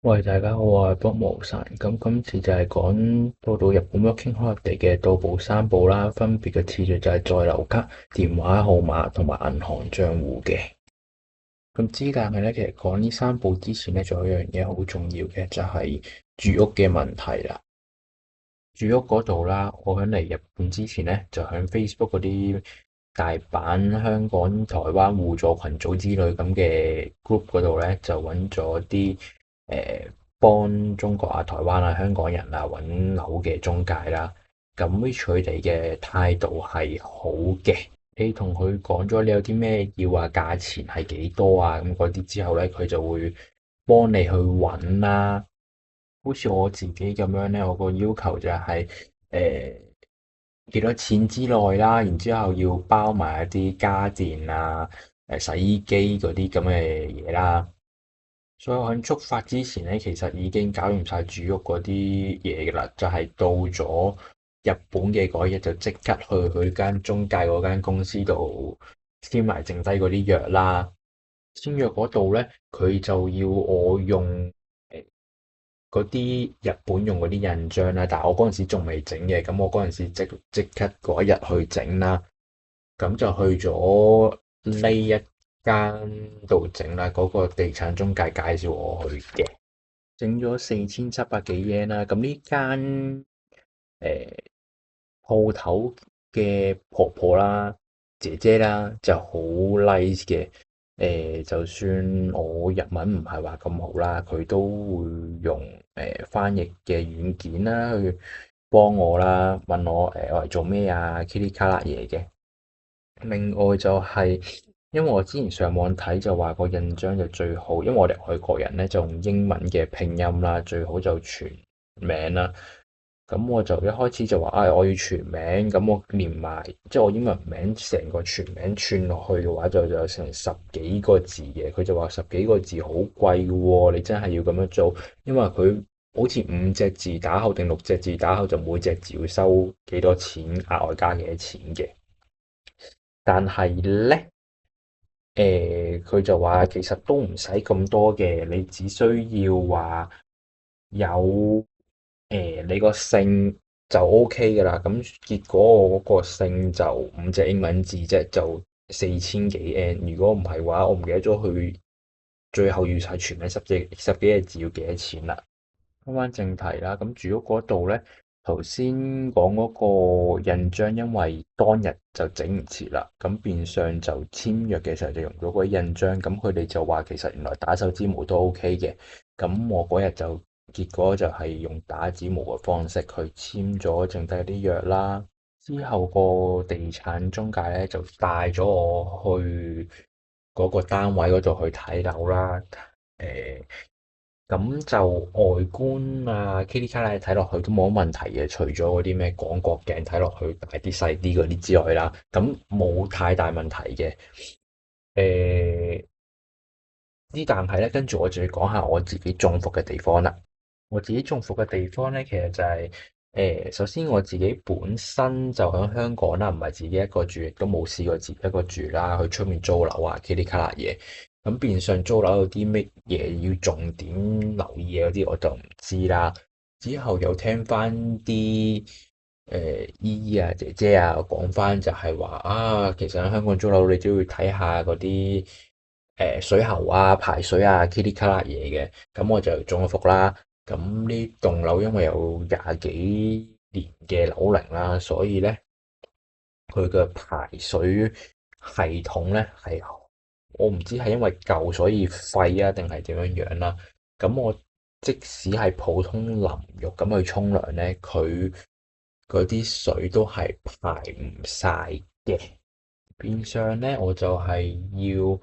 喂，大家好，我係北無神。咁今次就係講到日本 Working Holiday 嘅到埗三寶啦，分別嘅次序就係在留卡、電話號碼同埋銀行帳戶嘅。但係咧，其實講呢三寶之前咧，仲有一樣嘢好重要嘅，就係住屋嘅問題啦。住屋嗰度啦，我喺嚟日本之前咧，就喺 Facebook 嗰啲大阪、香港、台灣互助群組之類咁嘅 group 嗰度咧，就揾咗啲幫中國啊、台灣啊、香港人啊揾樓嘅中介啦。咁 which 佢哋嘅態度係好嘅。你同佢講咗你有啲咩要啊，價錢係幾多啊，咁嗰啲之後咧，佢就會幫你去揾啦。好似我自己咁樣咧，我個要求就係幾多錢之內啦，然之後要包埋一啲家電啊、洗衣機嗰啲咁嘅嘢啦。所以我喺出發之前咧，其實已經搞掂晒住屋嗰啲嘢噶啦，就係到咗日本嘅嗰日就即刻去間中介嗰間公司度簽埋剩低嗰啲約啦。簽約嗰度咧，佢就要我用嗰啲日本用嗰啲印章啦，但係我嗰陣時仲未整嘅，咁我嗰陣時即刻嗰一日去整啦，咁就去咗呢一間度整啦，嗰個地產中介介紹我去嘅，整咗4700幾yen啦，咁呢間誒鋪頭嘅婆婆啦、姐姐啦就好 nice 嘅。就算我日文唔係話咁好啦，佢都會用翻譯嘅軟件啦去幫我啦，問我嚟做咩啊，噼里卡啦嘢嘅。另外就係、因為我之前上網睇就話個印章就最好，因為我哋外國人咧就用英文嘅拼音啦，最好就全名啦。咁我就一開始就話，我要全名，咁我連埋即係我英文名成個全名串落去嘅話，就有成十幾個字嘅。佢就話十幾個字好貴嘅喎，你真係要咁樣做，因為佢好似5隻字打後定6隻字打後，就每隻字要收幾多錢，額外加幾多錢嘅。但係咧，佢就話其實都唔使咁多嘅，你只需要話有你個姓就 OK 噶啦。咁結果我嗰個姓就5隻英文字啫，就4000幾 yen。如果唔係話，我唔記得咗佢最後要晒全名十幾個字要幾多錢啦。翻返正題啦，咁住屋嗰度咧，頭先講嗰個印章，因為當日就整唔切啦，咁變相就簽約嘅時候就用咗嗰啲印章，咁佢哋就話其實原來打手指模都 OK 嘅，咁我嗰日就結果就係用打指模嘅方式去簽咗剩低啲約啦。之後個地產中介咧就帶咗我去嗰個單位嗰度去睇樓啦。誒、咁就外觀啊，噼里卡啦睇落去都冇乜問題嘅，除咗嗰啲咩廣角鏡睇落去大啲細啲嗰啲之外啦，咁冇太大問題嘅。誒，但係咧，跟住我就要講下我自己中伏嘅地方啦。我自己中伏嘅地方咧，其實就係、首先我自己本身就喺香港啦，唔係自己一個住，亦都冇試過自己一個住啦。去出面租樓啊，噼里卡啦嘢，咁變相租樓有啲乜嘢要重點留意嘅嗰啲，我就唔知啦。之後又聽翻啲姨姨啊、姐姐啊講翻，就係話啊，其實喺香港租樓你都要睇下嗰啲水喉啊、排水啊、噼里卡啦嘢嘅。咁我就中咗伏啦。咁呢棟樓因為有20幾年嘅樓齡啦，所以咧佢嘅排水系統咧係，我唔知係因為舊所以廢啊，定係點樣樣啦。咁我即使係普通淋浴咁去沖涼咧，佢嗰啲水都係排唔晒嘅。變相咧，我就係要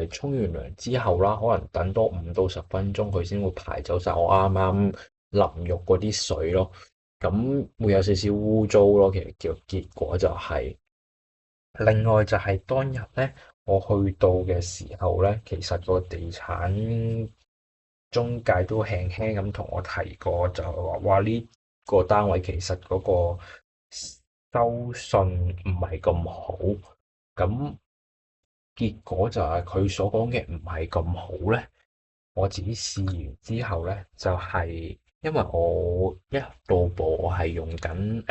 沖完涼之後啦，可能等多5到10分鐘，佢先會排走晒我啱啱淋浴嗰啲水咯。咁會有少少污糟咯，其實結果就係、另外就係當日咧，我去到嘅時候咧，其實個地產中介都輕輕咁同我提過，就係話呢個單位其實嗰個收信唔係咁好。咁結果就係佢所講嘅唔係咁好咧，我自己試完之後咧，就係因為我一到步我係用緊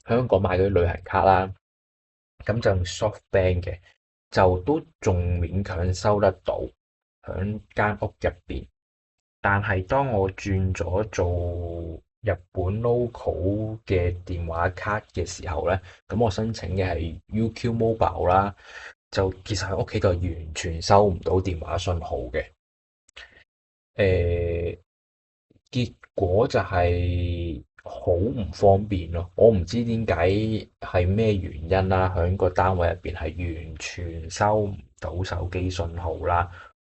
香港買嗰啲旅行卡啦，咁就用 SoftBank 嘅，就都仲勉強收得到喺間屋入邊。但係當我轉咗做日本 local 嘅電話卡嘅時候咧，咁我申請嘅係 UQ Mobile 啦，就其實喺屋企度完全收唔到電話信號嘅。誒，結果就係好唔方便咯。我唔知點解係咩原因啦，喺個單位入邊係完全收唔到手機信號啦。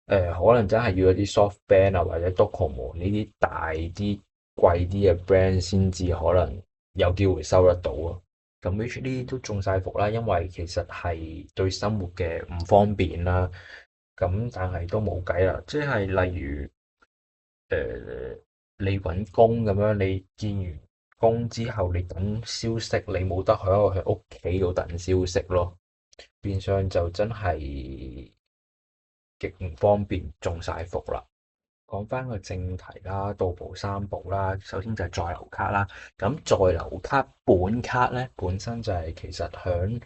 可能真係要一啲 SoftBank 啊，或者 Docomo 呢啲大啲、貴啲嘅 brand 先至可能有機會收得到咯。咁 which 呢啲都中晒伏啦，因為其實係對生活嘅唔方便啦。咁但係都冇計啦，即係例如你揾工咁樣，你見完工之後，你等消息，你冇得喺屋企度等消息咯，變相就真係極唔方便，中晒伏啦。講翻個正題啦，到步三步啦，首先就係在留卡啦。咁在留卡本卡咧，本身就係其實響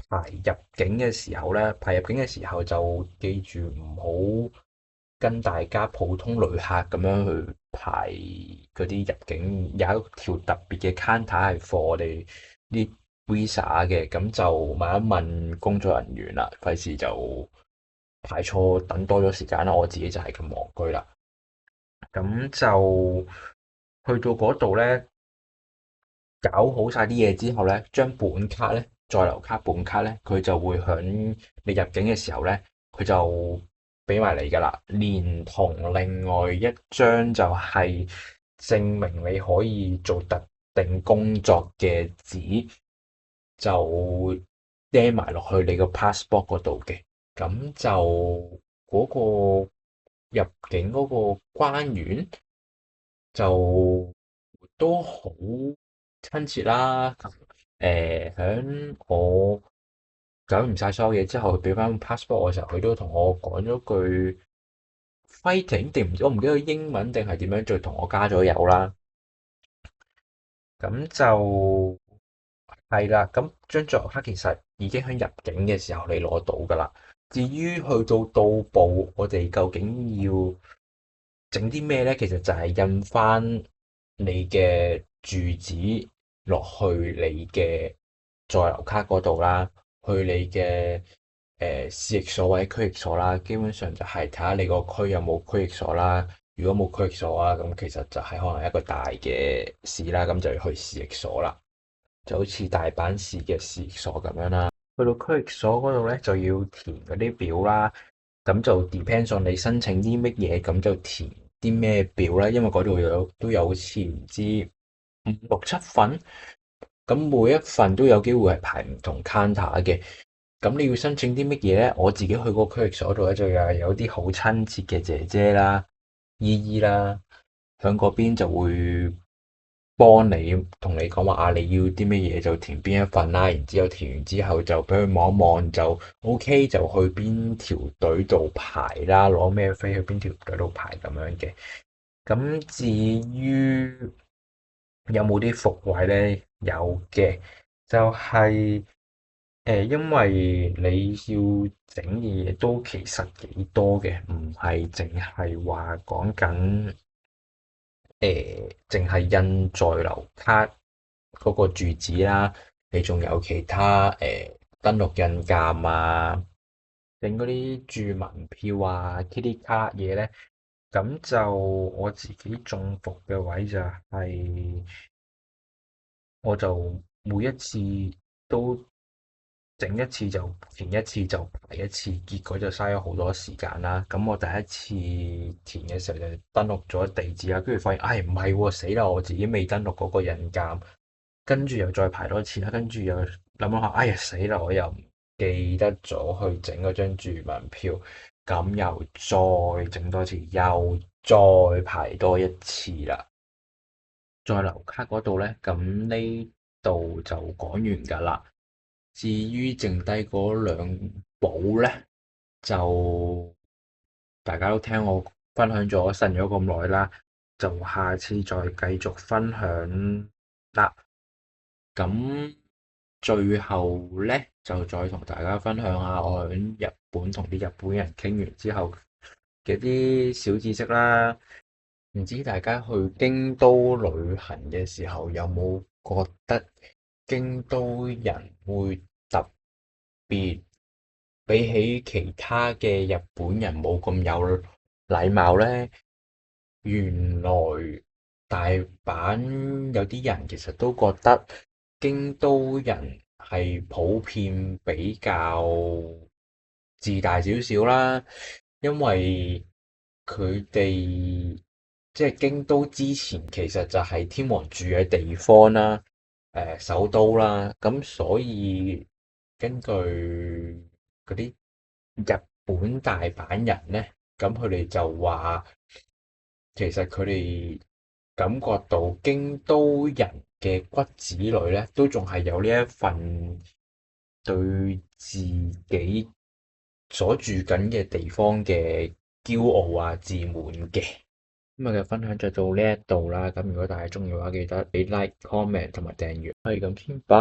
排入境嘅時候咧，排入境嘅時候就記住唔好跟大家普通旅客咁樣去排嗰啲入境，有一條特別嘅 counter 係 for 我哋啲 visa 嘅，咁就問一問工作人員啦，費事就排錯等多咗時間啦，我自己就係咁戇居啦。咁就去到嗰度咧，搞好晒啲嘢之後咧，將本卡咧，在留卡本卡咧，佢就會響你入境嘅時候咧，佢就俾埋你噶啦，連同另外一張就係證明你可以做特定工作嘅紙，就釘埋落去你個 passport 嗰度嘅。咁就嗰個入境嗰個關員就都好親切啦。響我搞完晒所有嘢之後，佢俾翻 passport 我嘅時候，佢都同我講咗句 fighting 定唔知我唔記得英文定係點樣，再同我加咗油啦。咁就係啦。咁張在留卡其實已經喺入境嘅時候你攞到噶啦。至於去到步，我哋究竟要整啲咩咧？其實就係印翻你嘅住址落去你嘅在留卡嗰度啦，去你嘅市役所或者區役所啦。基本上就係睇下你個區有冇區役所啦。如果冇區役所啊，咁其實就係可能一個大嘅市啦，咁就要去市役所啦，就好似大阪市嘅市役所咁樣啦。去到區域所嗰度咧，就要填嗰啲表啦。咁就 depends on 你申請啲乜嘢，咁就填啲咩表啦。因為嗰度都有好似唔知五六七份，咁每一份都有機會係排唔同 counter 嘅。咁你要申請啲乜嘢咧？我自己去個區域所度咧，就有啲好親切嘅姐姐啦、姨姨啦，喺嗰邊就會幫你同你講話啊，你要啲乜嘢就填邊一份啦，然之後填完之後就俾佢望一望就 OK，就去邊條隊度排啦，攞咩飛去邊條隊度排咁樣嘅。咁至於有冇啲伏位咧？有嘅，就係因為你要整嘅嘢都其實幾多嘅，唔係淨係話講緊。淨係印在留卡嗰個住址啦，你仲有其他登錄印鑑啊，整嗰啲住民票啊、KD 卡嘢咧，咁就我自己中伏嘅位就係，我就每一次都整一次就填一次就排一次，結果就嘥咗好多時間啦。咁我第一次填嘅時候就登錄咗地址啦，跟住發現，唉唔係喎，死啦！我自己未登錄嗰個印鑑，跟住又再排多次啦，跟住又諗下，哎呀死啦！我又唔記得咗去整嗰張住民票，咁又再整多次，又再排多一次啦。在留卡嗰度咧，咁呢度就講完㗎啦。至於剩低嗰兩簿咧，就大家都聽我分享咗呻咗咁耐啦，就下次再繼續分享啦。咁最後咧，就再同大家分享下我喺日本同啲日本人傾完之後嘅啲小知識啦。唔知大家去京都旅行嘅時候，有冇覺得京都人會特別比起其他嘅日本人冇咁有禮貌呢？原來大阪有啲人其實都覺得京都人係普遍比較自大少少啦，因為佢哋即係京都之前其實就係天皇住嘅地方啦，首都啦，咁所以根據嗰啲日本大阪人咧，咁佢哋就話其實佢哋感覺到京都人嘅骨子裏咧，都仲係有呢一份對自己所住緊嘅地方嘅驕傲啊、自滿嘅。今日嘅分享就到呢一度啦，咁如果大家鍾意嘅話，記得俾 like、comment 同埋訂閱，係咁先，拜。